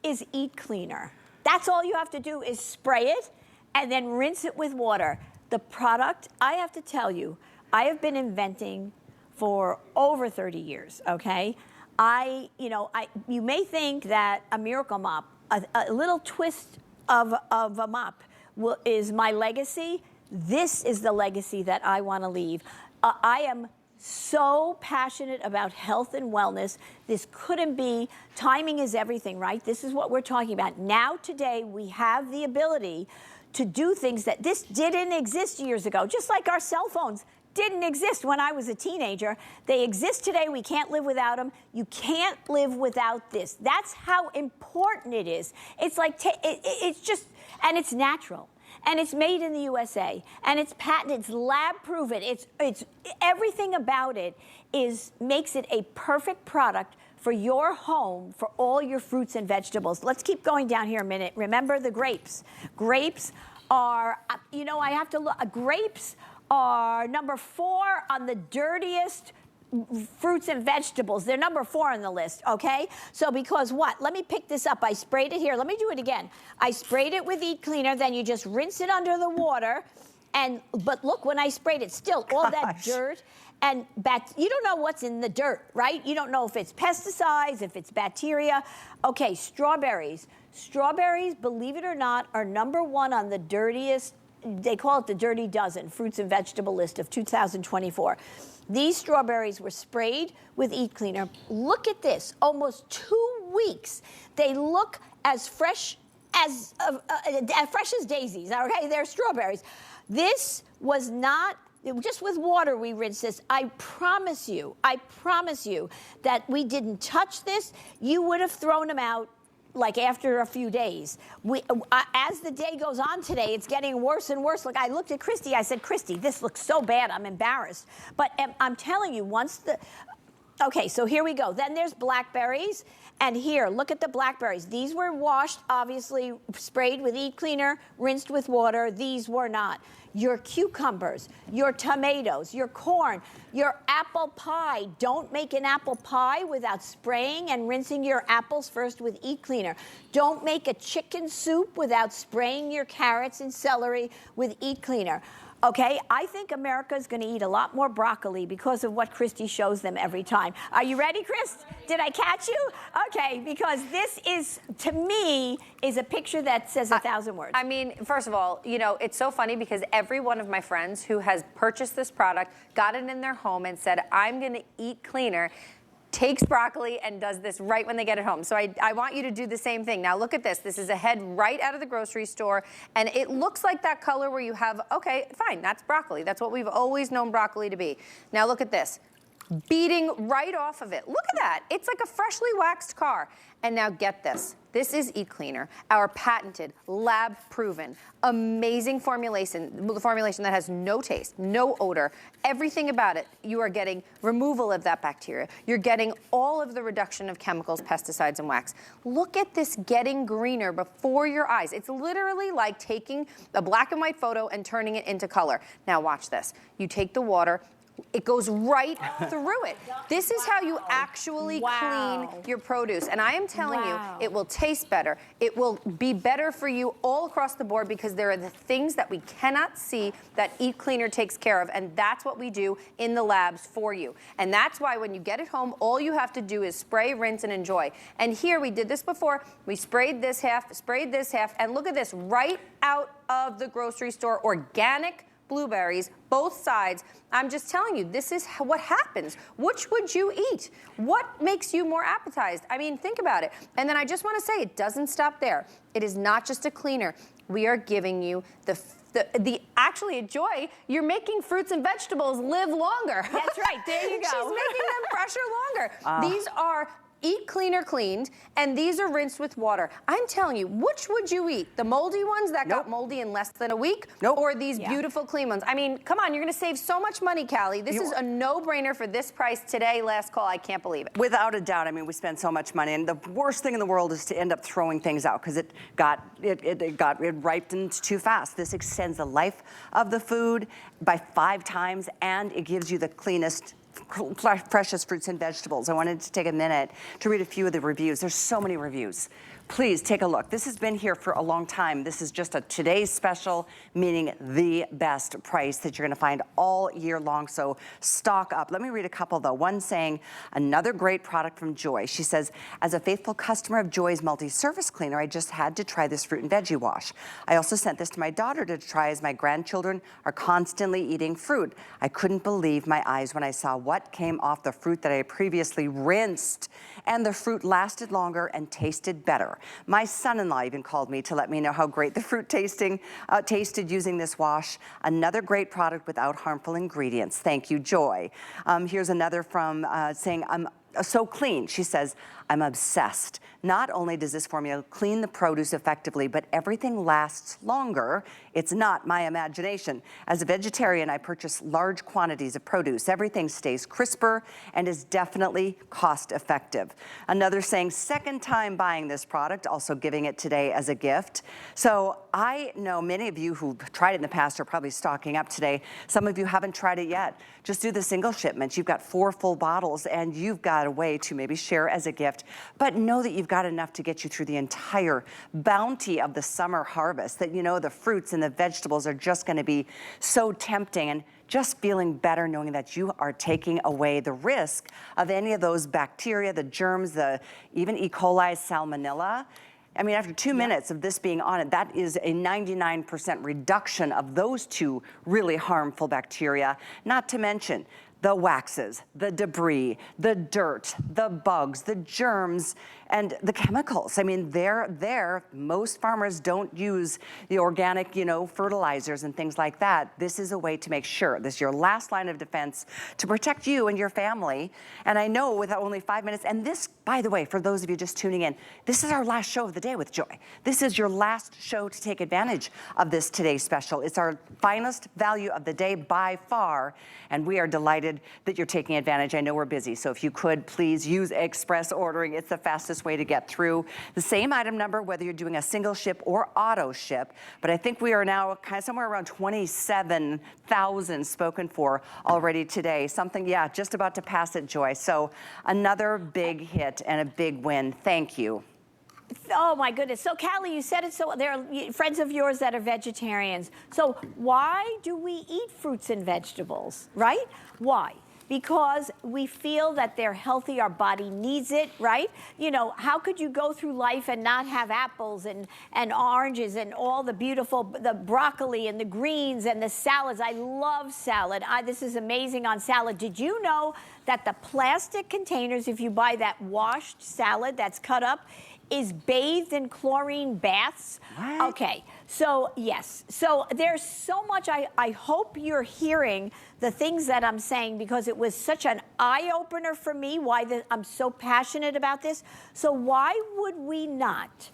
is eat cleaner. That's all you have to do is spray it and then rinse it with water. The product, I have to tell you, I have been inventing for over 30 years, okay? You may think that a Miracle Mop, a little twist of a mop is my legacy. This is the legacy that I want to leave. I am so passionate about health and wellness. This couldn't be, timing is everything, right? This is what we're talking about. Now, today, we have the ability to do things that this didn't exist years ago, just like our cell phones didn't exist when I was a teenager. They exist today. We can't live without them. You can't live without this. That's how important it is. It's like, it's just, and it's natural. And it's made in the USA, and it's patented, it's lab proven. It's everything about it makes it a perfect product for your home, for all your fruits and vegetables. Let's keep going down here a minute. Remember the grapes. Grapes are, you know, I have to look. Grapes are number 4 on the dirtiest fruits and vegetables. They're number 4 on the list, okay? So because what? Let me pick this up. I sprayed it here. Let me do it again. I sprayed it with Eat Cleaner, then you just rinse it under the water. But look, when I sprayed it, still all that dirt and you don't know what's in the dirt, right? You don't know if it's pesticides, if it's bacteria. Okay, strawberries. Strawberries, believe it or not, are number 1 on the dirtiest they call it the Dirty Dozen, Fruits and Vegetable List of 2024. These strawberries were sprayed with Eat Cleaner. Look at this, almost 2 weeks. They look as fresh as daisies, okay? They're strawberries. This was not, just with water we rinsed this. I promise you that we didn't touch this. You would have thrown them out like after a few days. As the day goes on today, it's getting worse and worse. Look, I looked at Christy, I said, Christy, this looks so bad, I'm embarrassed. But I'm telling you, okay, so here we go. Then there's blackberries. And here, look at the blackberries. These were washed, obviously sprayed with Eat Cleaner, rinsed with water. These were not. Your cucumbers, your tomatoes, your corn, your apple pie. Don't make an apple pie without spraying and rinsing your apples first with Eat Cleaner. Don't make a chicken soup without spraying your carrots and celery with Eat Cleaner. Okay, I think America's going to eat a lot more broccoli because of what Christy shows them every time. Are you ready, Chris? Did I catch you? Okay, because this is, to me, is a picture that says 1,000 words. I mean, first of all, you know, it's so funny because every one of my friends who has purchased this product, got it in their home and said, I'm going to eat cleaner, takes broccoli and does this right when they get it home. So I want you to do the same thing. Now look at this. This is a head right out of the grocery store, and it looks like that color where you have, okay, fine, that's broccoli. That's what we've always known broccoli to be. Now look at this. Beating right off of it. Look at that. It's like a freshly waxed car. And now get this. This is Eat Cleaner, our patented, lab-proven, amazing formulation that has no taste, no odor, everything about it. You are getting removal of that bacteria. You're getting all of the reduction of chemicals, pesticides, and wax. Look at this getting greener before your eyes. It's literally like taking a black and white photo and turning it into color. Now watch this. You take the water, it goes right through it. This is how you actually clean your produce. And I am telling you, it will taste better. It will be better for you all across the board because there are the things that we cannot see that Eat Cleaner takes care of. And that's what we do in the labs for you. And that's why when you get it home, all you have to do is spray, rinse, and enjoy. And here, we did this before. We sprayed this half, and look at this, right out of the grocery store, organic blueberries, both sides. I'm just telling you, this is what happens. Which would you eat? What makes you more appetized? I mean, think about it. And then I just want to say, it doesn't stop there. It is not just a cleaner. We are giving you actually, Joy, you're making fruits and vegetables live longer. That's right, there you go. She's making them fresher longer. These are Eat Cleaner cleaned, and these are rinsed with water. I'm telling you, which would you eat? The moldy ones that got moldy in less than a week? Or these beautiful clean ones? I mean, come on, you're going to save so much money, Callie. This is a no-brainer for this price today. Last call, I can't believe it. Without a doubt. I mean, we spend so much money, and the worst thing in the world is to end up throwing things out because it ripened too fast. This extends the life of the food by 5 times, and it gives you the cleanest, freshest fruits and vegetables. I wanted to take a minute to read a few of the reviews. There's so many reviews. Please take a look. This has been here for a long time. This is just a today's special, meaning the best price that you're gonna find all year long, so stock up. Let me read a couple though. One saying, another great product from Joy. She says, as a faithful customer of Joy's multi-surface cleaner, I just had to try this fruit and veggie wash. I also sent this to my daughter to try as my grandchildren are constantly eating fruit. I couldn't believe my eyes when I saw what came off the fruit that I previously rinsed, and the fruit lasted longer and tasted better. My son-in-law even called me to let me know how great the fruit tasted using this wash. Another great product without harmful ingredients. Thank you, Joy. Here's another from saying, I'm so clean. She says, I'm obsessed. Not only does this formula clean the produce effectively, but everything lasts longer. It's not my imagination. As a vegetarian, I purchase large quantities of produce. Everything stays crisper and is definitely cost effective. Another saying, second time buying this product, also giving it today as a gift. So I know many of you who've tried it in the past are probably stocking up today. Some of you haven't tried it yet. Just do the single shipment. You've got 4 full bottles and you've got a way to maybe share as a gift. But know that you've got enough to get you through the entire bounty of the summer harvest, that you know the fruits and the vegetables are just going to be so tempting, and just feeling better knowing that you are taking away the risk of any of those bacteria, the germs, the even E. coli, salmonella. I mean, after 2 minutes of this being on it, that is a 99% reduction of those two really harmful bacteria, not to mention the waxes, the debris, the dirt, the bugs, the germs, and the chemicals. I mean, they're there. Most farmers don't use the organic, fertilizers and things like that. This is a way to make sure this is your last line of defense to protect you and your family. And I know with only 5 minutes, and this, by the way, for those of you just tuning in, this is our last show of the day with Joy. This is your last show to take advantage of this today's special. It's our finest value of the day by far, and we are delighted that you're taking advantage. I know we're busy, so if you could, please use express ordering. It's the fastest way to get through. The same item number, whether you're doing a single ship or auto ship, but I think we are now kind of somewhere around 27,000 spoken for already today. Something, yeah, just about to pass it, Joy. So another big hit and a big win. Thank you. Oh my goodness. So Callie, you said it so, there are friends of yours that are vegetarians. So why do we eat fruits and vegetables, right? Why? Because we feel that they're healthy, our body needs it, right? How could you go through life and not have apples and oranges and all the beautiful, the broccoli and the greens and the salads? I love salad. This is amazing on salad. Did you know that the plastic containers, if you buy that washed salad that's cut up, is bathed in chlorine baths? What? Okay, so yes. So there's so much, I hope you're hearing the things that I'm saying, because it was such an eye-opener for me, I'm so passionate about this. So why would we not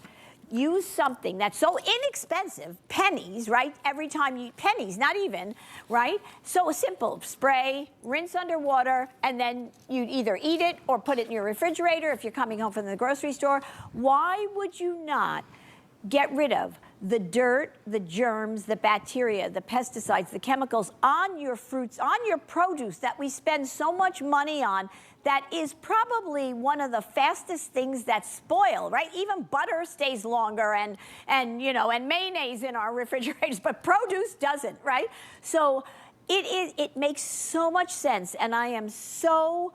use something that's so inexpensive, pennies, right? Every time you, pennies, not even, right? So simple, spray, rinse under water, and then you either eat it or put it in your refrigerator if you're coming home from the grocery store. Why would you not get rid of the dirt, the germs, the bacteria, the pesticides, the chemicals on your fruits, on your produce that we spend so much money on, that is probably one of the fastest things that spoil, right? Even butter stays longer and mayonnaise in our refrigerators, but produce doesn't, right? So it makes so much sense, and I am so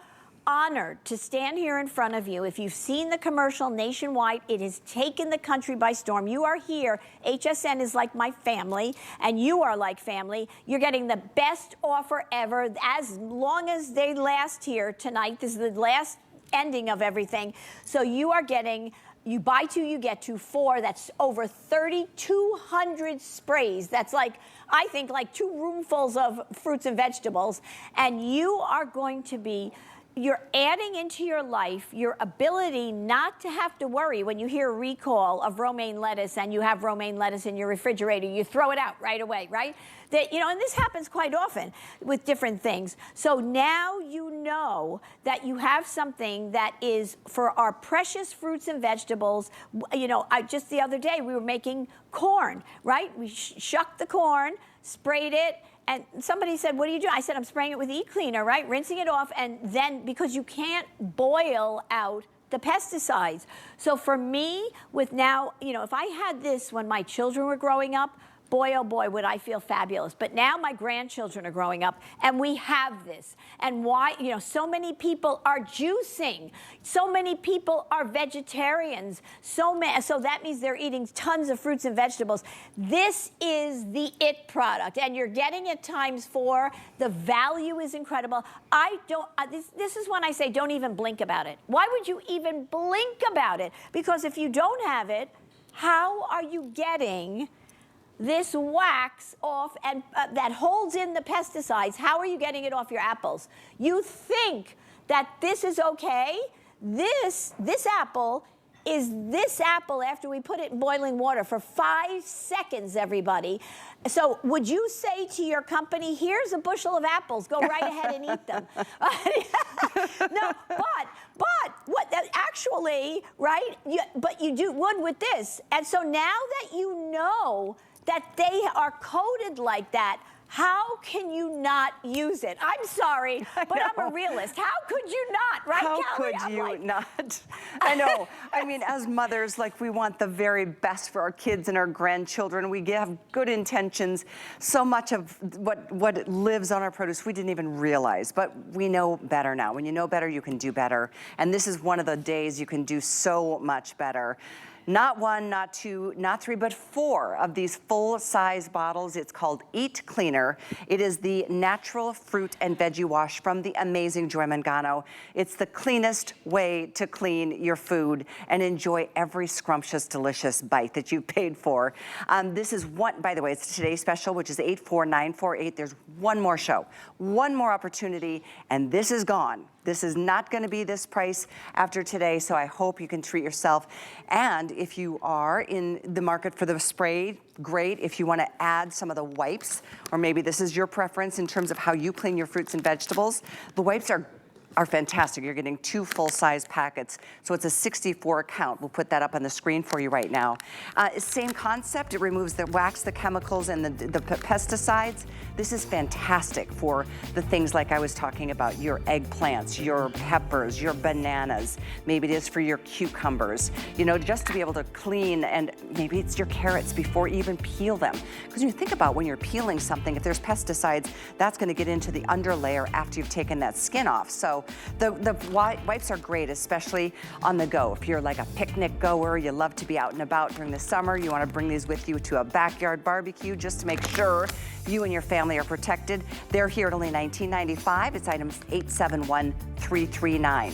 honored to stand here in front of you. If you've seen the commercial nationwide, it has taken the country by storm. You are here. HSN is like my family, and you are like family. You're getting the best offer ever, as long as they last here tonight. This is the last ending of everything. So you are getting, you buy two, you get two, four. That's over 3,200 sprays. That's like, I think, like 2 roomfuls of fruits and vegetables. And you are going to be, you're adding into your life your ability not to have to worry when you hear a recall of romaine lettuce and you have romaine lettuce in your refrigerator. You throw it out right away, right? That, and this happens quite often with different things. So now you know that you have something that is for our precious fruits and vegetables. Just the other day we were making corn, right? We shucked the corn, sprayed it, and somebody said, what do you do? I said, I'm spraying it with e-cleaner, right? Rinsing it off, and then, because you can't boil out the pesticides. So for me, with now, if I had this when my children were growing up, boy, oh boy, would I feel fabulous. But now my grandchildren are growing up, and we have this. And why, so many people are juicing. So many people are vegetarians. So that means they're eating tons of fruits and vegetables. This is the it product, and you're getting it ×4. The value is incredible. This is when I say don't even blink about it. Why would you even blink about it? Because if you don't have it, how are you getting this wax off and that holds in the pesticides? How are you getting it off your apples? You think that this is okay? This apple is this apple after we put it in boiling water for 5 seconds, everybody. So would you say to your company, here's a bushel of apples, go right ahead and eat them? No, but what actually, right? But you would with this. And so now that you know that they are coated like that, how can you not use it? I'm sorry, but I'm a realist. How could you not, right, How Callie? could you not? I know. I mean, as mothers, we want the very best for our kids and our grandchildren. We have good intentions. So much of what lives on our produce, we didn't even realize, but we know better now. When you know better, you can do better. And this is one of the days you can do so much better. Not one, not two, not three, but 4 of these full-size bottles. It's called Eat Cleaner. It is the natural fruit and veggie wash from the amazing Joy Mangano. It's the cleanest way to clean your food and enjoy every scrumptious, delicious bite that you paid for. This is one, by the way, it's today's special, which is 84948. There's one more show, one more opportunity, and this is gone. This is not going to be this price after today, so I hope you can treat yourself. And if you are in the market for the spray, great. If you want to add some of the wipes, or maybe this is your preference in terms of how you clean your fruits and vegetables, the wipes are fantastic. You're getting 2 full-size packets, so it's a 64 count. We'll put that up on the screen for you right now. Same concept. It removes the wax, the chemicals, and the pesticides. This is fantastic for the things like I was talking about, your eggplants, your peppers, your bananas. Maybe it is for your cucumbers. You know, just to be able to clean, and maybe it's your carrots before you even peel them. Because when you think about when you're peeling something, if there's pesticides, that's going to get into the underlayer after you've taken that skin off. So the wipes are great, especially on the go. If you're like a picnic goer, you love to be out and about during the summer, you want to bring these with you to a backyard barbecue just to make sure you and your family are protected. They're here at only $19.95. It's items 871339.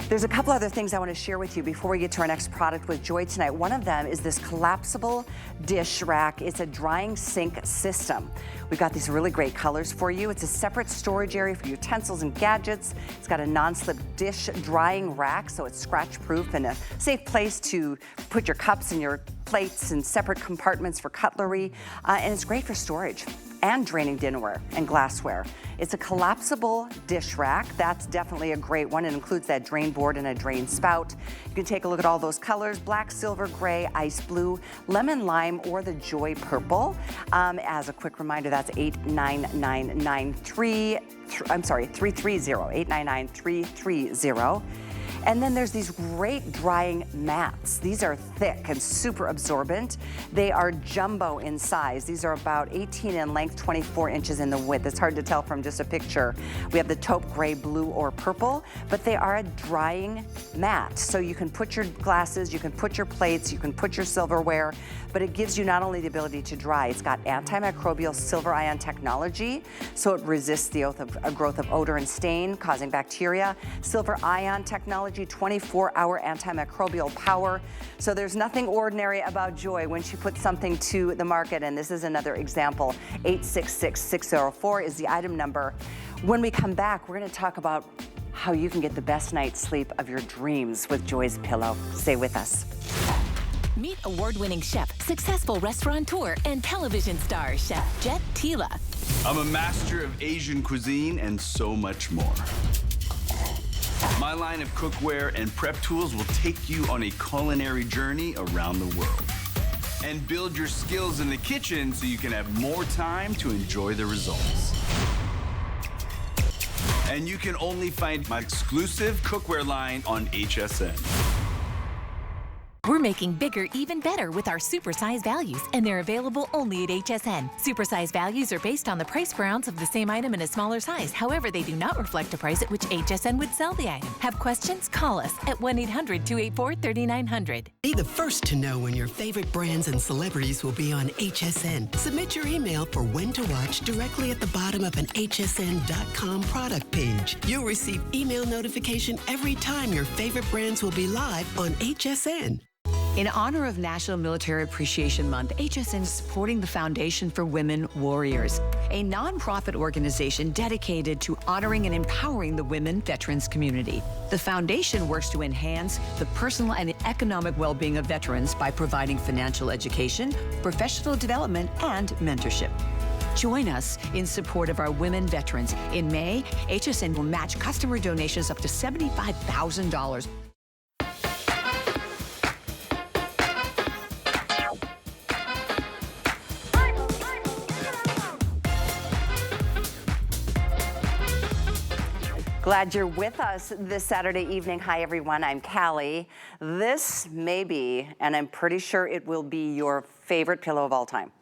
There's a couple other things I want to share with you before we get to our next product with Joy tonight. One of them is this collapsible dish rack. It's a drying sink system. We've got these really great colors for you. It's a separate storage area for utensils and gadgets. It's got a non-slip dish drying rack, so it's scratch-proof and a safe place to put your cups and your plates and separate compartments for cutlery. And it's great for storage and draining dinnerware and glassware. It's a collapsible dish rack. That's definitely a great one. It includes that drain board and a drain spout. You can take a look at all those colors: black, silver, gray, ice blue, lemon lime, or the Joy purple. As a quick reminder, that's 89993. I'm sorry, 330, 899-330. And then there's these great drying mats. These are thick and super absorbent. They are jumbo in size. These are about 18 in length, 24 inches in the width. It's hard to tell from just a picture. We have the taupe gray, blue, or purple, but they are a drying mat. So you can put your glasses, you can put your plates, you can put your silverware, but it gives you not only the ability to dry, it's got antimicrobial silver ion technology, so it resists the growth of odor and stain, causing bacteria. Silver ion technology, 24-hour antimicrobial power. So there's nothing ordinary about Joy when she puts something to the market, and this is another example. 866604 is the item number. When we come back, we're going to talk about how you can get the best night's sleep of your dreams with Joy's Pillow. Stay with us. Meet award-winning chef, successful restaurateur, and television star, Chef Jet Tila. I'm a master of Asian cuisine and so much more. My line of cookware and prep tools will take you on a culinary journey around the world and build your skills in the kitchen so you can have more time to enjoy the results. And you can only find my exclusive cookware line on HSN. We're making bigger even better with our supersize values, and they're available only at HSN. Supersize values are based on the price per ounce of the same item in a smaller size. However, they do not reflect a price at which HSN would sell the item. Have questions? Call us at 1-800-284-3900. Be the first to know when your favorite brands and celebrities will be on HSN. Submit your email for when to watch directly at the bottom of an hsn.com product page. You'll receive email notification every time your favorite brands will be live on HSN. In honor of National Military Appreciation Month, HSN is supporting the Foundation for Women Warriors, a nonprofit organization dedicated to honoring and empowering the women veterans community. The foundation works to enhance the personal and economic well-being of veterans by providing financial education, professional development, and mentorship. Join us in support of our women veterans. In May, HSN will match customer donations up to $75,000. Glad you're with us this Saturday evening. Hi, everyone. I'm Callie. This may be, and I'm pretty sure it will be, your favorite pillow of all time.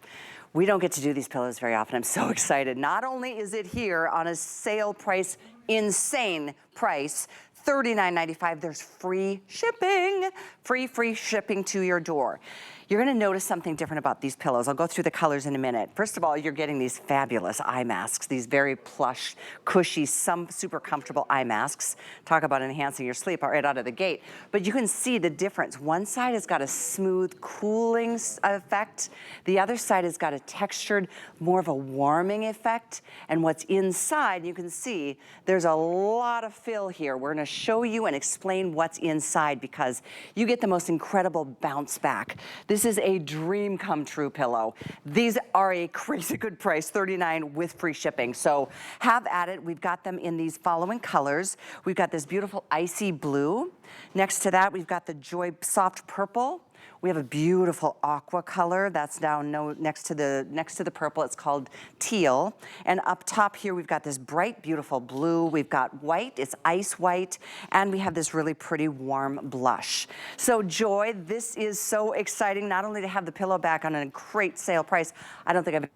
We don't get to do these pillows very often. I'm so excited. Not only is it here on a sale price, insane price, $39.95, there's free shipping. Free shipping to your door. You're gonna notice something different about these pillows. I'll go through the colors in a minute. First of all, you're getting these fabulous eye masks, these very plush, cushy, some super comfortable eye masks. Talk about enhancing your sleep right out of the gate. But you can see the difference. One side has got a smooth cooling effect. The other side has got a textured, more of a warming effect. And what's inside, you can see there's a lot of fill here. We're gonna show you and explain what's inside because you get the most incredible bounce back. This is a dream come true pillow. These are a crazy good price, $39 with free shipping. So have at it. We've got them in these following colors. We've got this beautiful icy blue. Next to that, we've got the Joy Soft Purple. We have a beautiful aqua color that's down next to the purple. It's called teal. And up top here, we've got this bright, beautiful blue. We've got white, it's ice white. And we have this really pretty warm blush. So Joy, this is so exciting, not only to have the pillow back on a great sale price, I don't think I've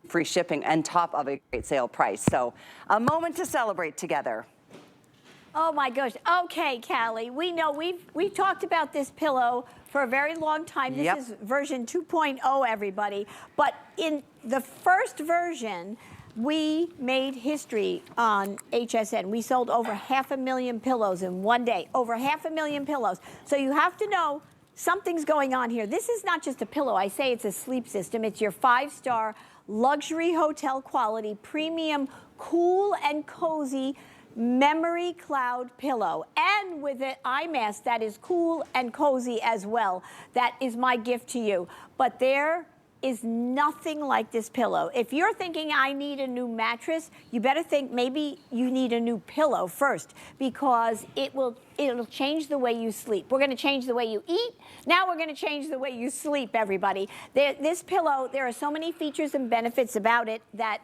free shipping on top of a great sale price. So a moment to celebrate together. Oh my gosh. Okay, Callie, we know we've talked about this pillow for a very long time. This is version 2.0, everybody. But in the first version, we made history on HSN. We sold over 500,000 pillows in one day, over 500,000 pillows. So you have to know something's going on here. This is not just a pillow. I say it's a sleep system. It's your 5-star luxury hotel quality, premium, cool and cozy memory cloud pillow, and with an eye mask that is cool and cozy as well. That is my gift to you. But there is nothing like this pillow. If you're thinking I need a new mattress, you better think maybe you need a new pillow first, because it'll change the way you sleep. We're gonna change the way you eat. Now we're gonna change the way you sleep, everybody. This pillow, there are so many features and benefits about it that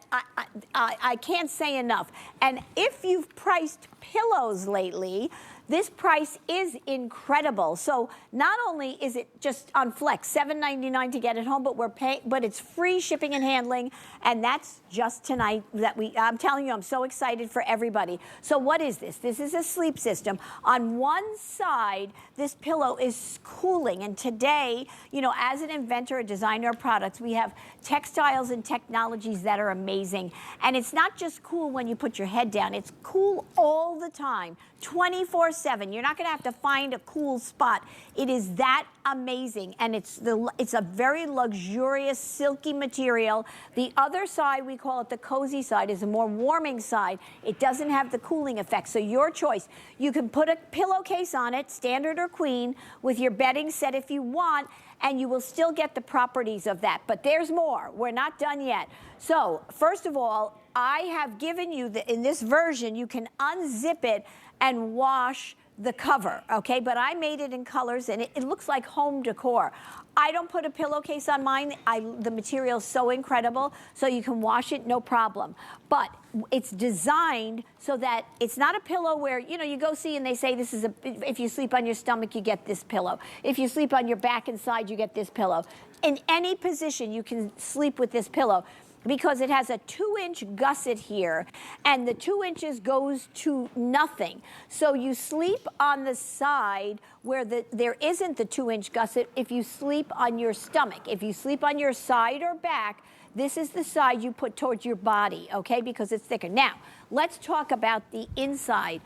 I can't say enough. And if you've priced pillows lately, this price is incredible. So not only is it just on Flex, $7.99 to get it home, but it's free shipping and handling, and that's just tonight that I'm telling you, I'm so excited for everybody. So what is this? This is a sleep system. On one side, this pillow is cooling, and today, you know, as an inventor, a designer of products, we have textiles and technologies that are amazing. And it's not just cool when you put your head down, it's cool all the time, 24/7. You're not gonna have to find a cool spot. It is that amazing, and it's a very luxurious, silky material. The other side, we call it the cozy side, is a more warming side. It doesn't have the cooling effect, so your choice. You can put a pillowcase on it, standard or queen, with your bedding set if you want, and you will still get the properties of that. But there's more. We're not done yet. So, first of all, I have given you, in this version, you can unzip it and wash the cover, okay? But I made it in colors, and it looks like home decor. I don't put a pillowcase on mine. The material's so incredible, so you can wash it, no problem. But it's designed so that it's not a pillow where, you know, you go see and they say this is if you sleep on your stomach, you get this pillow. If you sleep on your back and side, you get this pillow. In any position, you can sleep with this pillow, because it has a 2-inch gusset here, and the 2 inches goes to nothing. So you sleep on the side where there isn't the 2-inch gusset if you sleep on your stomach. If you sleep on your side or back, this is the side you put towards your body, okay, because it's thicker. Now, let's talk about the inside.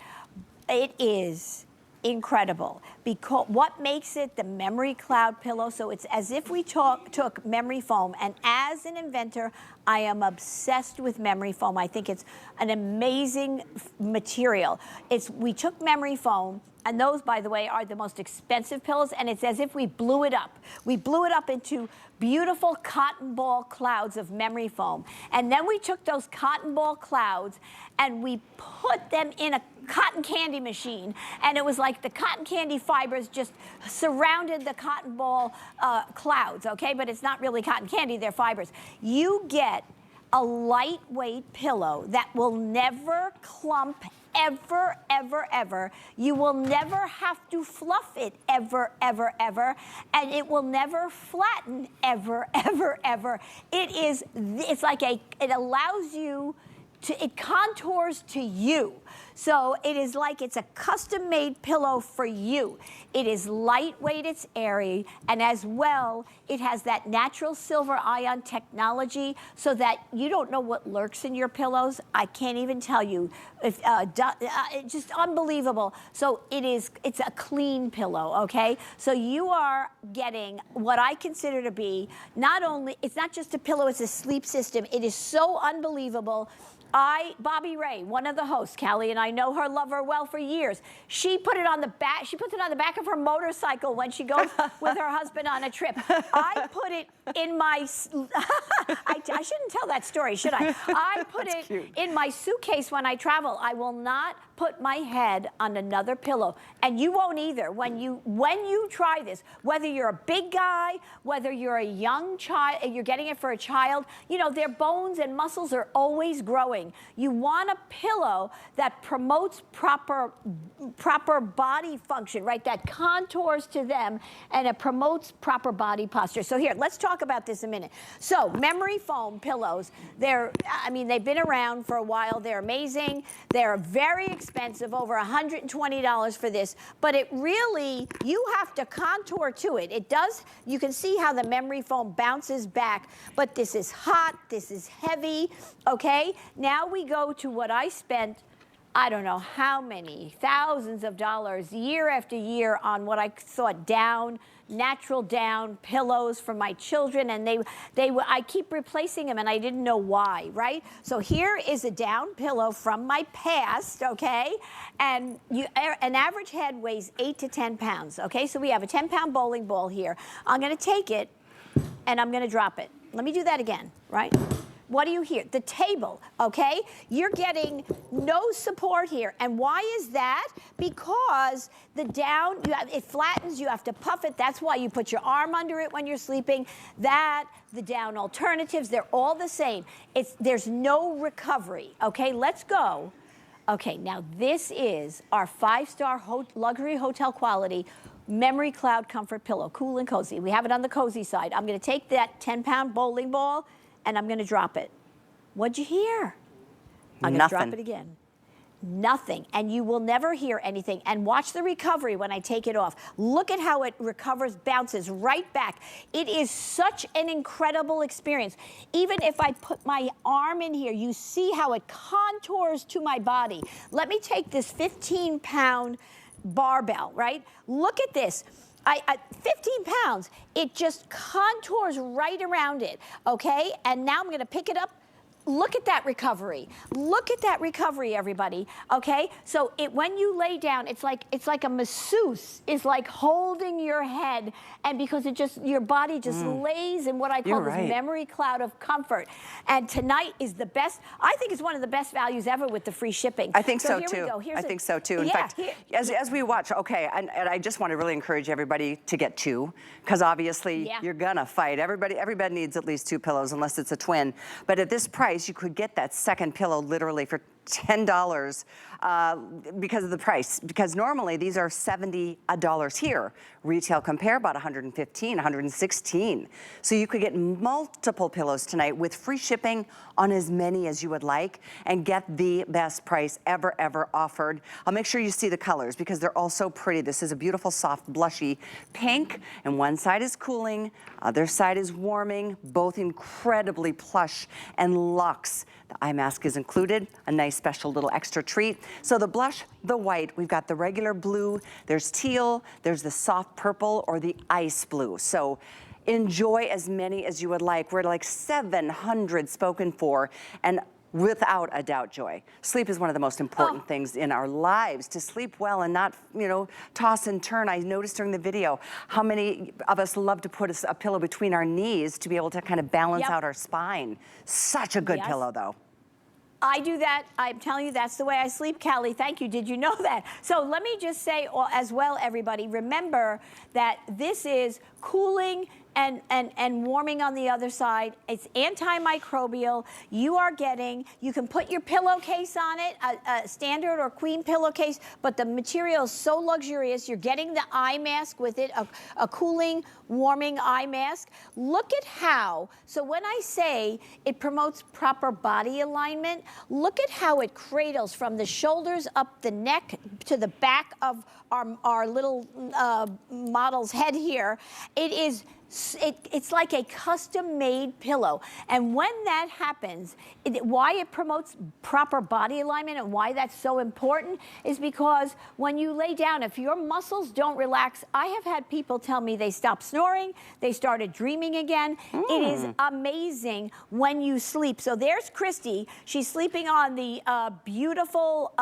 It is incredible, because what makes it the memory cloud pillow, so it's as if we took memory foam, and as an inventor, I am obsessed with memory foam. I think it's an amazing material. We took memory foam, and those, by the way, are the most expensive pillows, and it's as if we blew it up. We blew it up into beautiful cotton ball clouds of memory foam. And then we took those cotton ball clouds and we put them in a cotton candy machine, and it was like the cotton candy fibers just surrounded the cotton ball clouds, okay? But it's not really cotton candy, they're fibers. You get a lightweight pillow that will never clump ever, ever, ever. You will never have to fluff it ever, ever, ever. And it will never flatten ever, ever, ever. It's like it allows you to, it contours to you. So it is like it's a custom-made pillow for you. It is lightweight, it's airy, and as well, it has that natural silver ion technology so that you don't know what lurks in your pillows. I can't even tell you. It's just unbelievable. So it's a clean pillow, okay? So you are getting what I consider to be it's not just a pillow, it's a sleep system. It is so unbelievable. Bobby Ray, one of the hosts, Callie and I know her, love her well for years. She puts it on the back of her motorcycle when she goes with her husband on a trip. I put it in my, I shouldn't tell that story, should I? I put it in my suitcase when I travel. I will not put my head on another pillow. And you won't either. When you try this, whether you're a big guy, whether you're a young child, you're getting it for a child, you know, their bones and muscles are always growing. You want a pillow that promotes proper body function, right? That contours to them and it promotes proper body posture. So here, let's talk about this a minute. So memory foam pillows, they've been around for a while. They're amazing. They're very expensive, over $120 for this, but it really, you have to contour to it. It does, you can see how the memory foam bounces back, but this is hot, this is heavy, okay? Now we go to what I spent, I don't know how many thousands of dollars year after year on what I thought natural down pillows for my children, and I keep replacing them and I didn't know why, right? So here is a down pillow from my past, okay? And an average head weighs 8 to 10 pounds, okay? So we have a 10-pound bowling ball here. I'm gonna take it and I'm gonna drop it. Let me do that again, right? What do you hear? The table, okay? You're getting no support here. And why is that? Because the down, it flattens, you have to puff it. That's why you put your arm under it when you're sleeping. The down alternatives, they're all the same. There's no recovery, okay? Let's go. Okay, now this is our 5-star luxury hotel quality Memory Cloud Comfort Pillow, cool and cozy. We have it on the cozy side. I'm gonna take that 10-pound bowling ball and I'm gonna drop it. What'd you hear? I'm gonna drop it again. Nothing, and you will never hear anything. And watch the recovery when I take it off. Look at how it recovers, bounces right back. It is such an incredible experience. Even if I put my arm in here, you see how it contours to my body. Let me take this 15-pound barbell, right? Look at this. 15 pounds, it just contours right around it, okay? And now I'm gonna pick it up. Look at that recovery. Look at that recovery, everybody, okay? So when you lay down, it's like a masseuse is like holding your head, and because your body just lays in what I call this memory cloud of comfort. And tonight is the best, I think it's one of the best values ever with the free shipping. I think so too. I think so too. In fact, as we watch, okay, and I just want to really encourage everybody to get 2, because obviously you're gonna fight. Everybody needs at least 2 pillows unless it's a twin. But at this price, you could get that second pillow literally for $10 because of the price. Because normally these are $70 here. Retail compare about $115, $116. So you could get multiple pillows tonight with free shipping on as many as you would like and get the best price ever offered. I'll make sure you see the colors because they're all so pretty. This is a beautiful soft blushy pink, and one side is cooling, other side is warming, both incredibly plush and luxe. The eye mask is included, a nice special little extra treat. So the blush, the white, we've got the regular blue, there's teal, there's the soft purple or the ice blue. So enjoy as many as you would like. We're like 700 spoken for, and without a doubt, Joy, sleep is one of the most important things in our lives. To sleep well and not, toss and turn. I noticed during the video how many of us love to put a pillow between our knees to be able to kind of balance out our spine. Such a good pillow, though. I do that. I'm telling you, that's the way I sleep, Callie. Thank you. Did you know that? So let me just say as well, everybody, remember that this is cooling and warming on the other side. It's antimicrobial. You can put your pillowcase on it, a standard or queen pillowcase, but the material is so luxurious. You're getting the eye mask with it, a cooling, warming eye mask. Look at how, so when I say it promotes proper body alignment, look at how it cradles from the shoulders up the neck to the back of our little model's head here. It's like a custom-made pillow. And when that happens, why it promotes proper body alignment and why that's so important is because when you lay down, if your muscles don't relax, I have had people tell me they stopped snoring, they started dreaming again. It is amazing when you sleep. So there's Christy. She's sleeping on the beautiful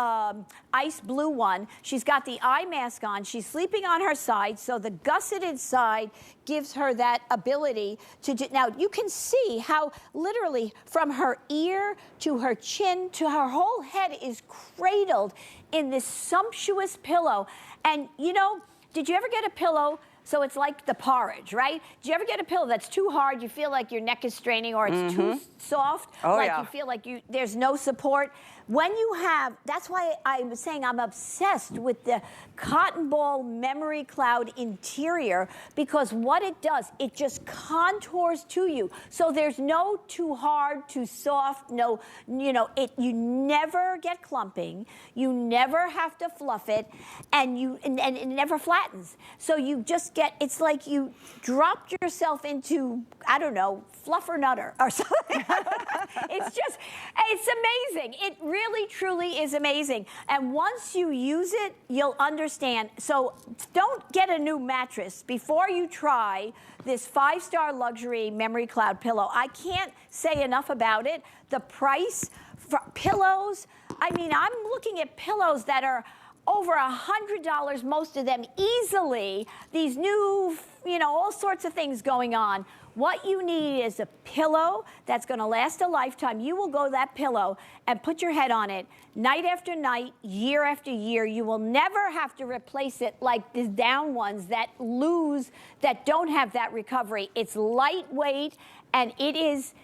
ice blue one. She's got the eye mask on. She's sleeping on her side, so the gusseted side gives her that ability to do. Now, you can see how literally from her ear to her chin to her whole head is cradled in this sumptuous pillow. And, you know, did you ever get a pillow? So it's like the porridge, right? Did you ever get a pillow that's too hard, you feel like your neck is straining, or it's too soft, you feel like there's no support? When you have, that's why I'm saying I'm obsessed with the cotton ball memory cloud interior, because what it does, it just contours to you. So there's no too hard, too soft, no, you never get clumping, you never have to fluff it, and it never flattens. So you just get, it's like you dropped yourself into, I don't know, fluffer nutter or something. It's amazing. It really, truly is amazing. And once you use it, you'll understand. So don't get a new mattress before you try this 5-star luxury memory cloud pillow. I can't say enough about it. The price for pillows, I mean, I'm looking at pillows that are over $100, most of them easily. These new, all sorts of things going on. What you need is a pillow that's going to last a lifetime. You will go that pillow and put your head on it night after night, year after year. You will never have to replace it like the down ones that don't have that recovery. It's lightweight, and it is,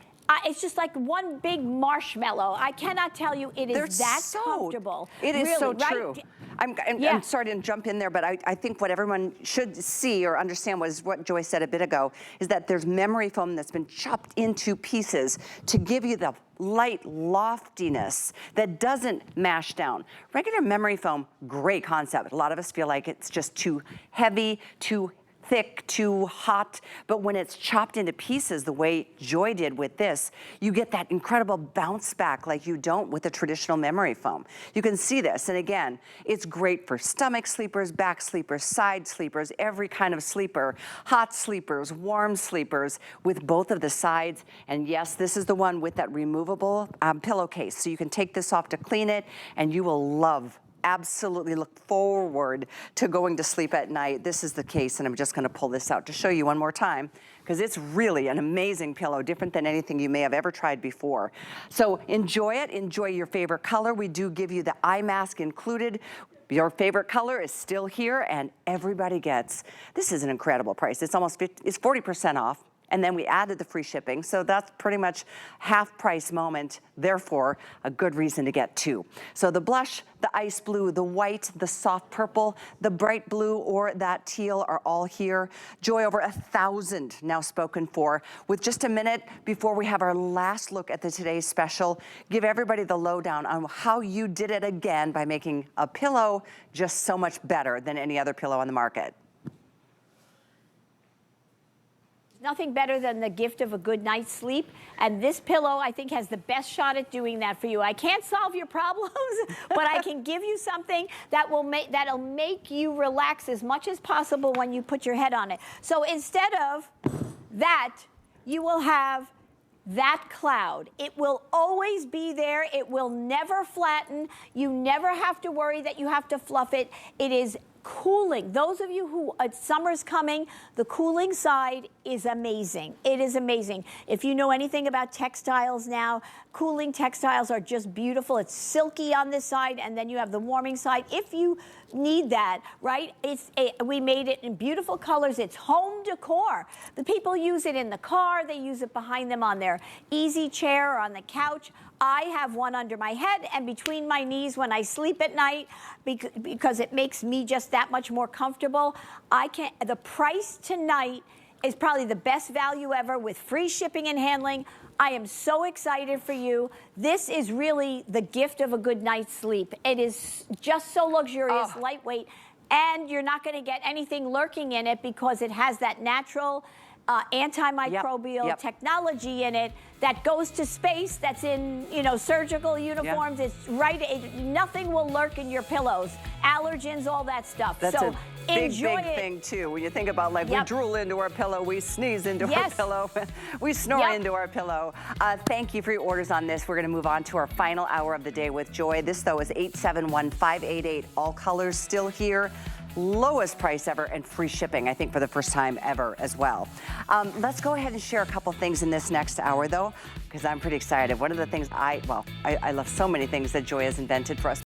it's just like one big marshmallow. I cannot tell you, it is comfortable. It is really, so right? true. I'm sorry to jump in there, but I think what everyone should see or understand was what Joy said a bit ago, is that there's memory foam that's been chopped into pieces to give you the light loftiness that doesn't mash down. Regular memory foam, great concept. A lot of us feel like it's just too heavy, too thick, too hot, but when it's chopped into pieces the way Joy did with this, you get that incredible bounce back like you don't with a traditional memory foam. You can see this, and again, it's great for stomach sleepers, back sleepers, side sleepers, every kind of sleeper, hot sleepers, warm sleepers, with both of the sides. And yes, this is the one with that removable pillowcase, so you can take this off to clean it, and you will absolutely look forward to going to sleep at night. This is the case, and I'm just gonna pull this out to show you one more time, because it's really an amazing pillow, different than anything you may have ever tried before. So enjoy it, enjoy your favorite color. We do give you the eye mask included. Your favorite color is still here, and everybody gets, this is an incredible price. It's almost it's 40% off. And then we added the free shipping, so that's pretty much half price moment, therefore a good reason to get two. So the blush, the ice blue, the white, the soft purple, the bright blue, or that teal are all here. Joy, over 1,000 now spoken for. With just a minute before we have our last look at the today's special, give everybody the lowdown on how you did it again by making a pillow just so much better than any other pillow on the market. Nothing better than the gift of a good night's sleep, and this pillow, I think, has the best shot at doing that for you. I can't solve your problems, but I can give you something that will that'll make you relax as much as possible when you put your head on it. So instead of that, you will have that cloud. It will always be there. It will never flatten. You never have to worry that you have to fluff it. It is cooling. Those of you who, summer's coming, the cooling side is amazing. It is amazing. If you know anything about textiles now, cooling textiles are just beautiful. It's silky on this side, and then you have the warming side. If you need that, right? We made it in beautiful colors. It's home decor. The people use it in the car. They use it behind them on their easy chair or on the couch. I have one under my head and between my knees when I sleep at night because it makes me just that much more comfortable. The price tonight is probably the best value ever with free shipping and handling. I am so excited for you. This is really the gift of a good night's sleep. It is just so luxurious, lightweight, and you're not going to get anything lurking in it because it has that natural antimicrobial technology in it that goes to space, that's in, surgical uniforms. It's right, nothing will lurk in your pillows, allergens, all that stuff. That's so a big enjoy it. thing too. When you think about we drool into our pillow, we sneeze into our pillow, we snore into our pillow. Thank you for your orders on this. We're going to move on to our final hour of the day with Joy. This though is 871-588. All colors still here. Lowest price ever and free shipping, I think, for the first time ever as well. Let's go ahead and share a couple things in this next hour, though, because I'm pretty excited. One of the things I love so many things that Joy has invented for us.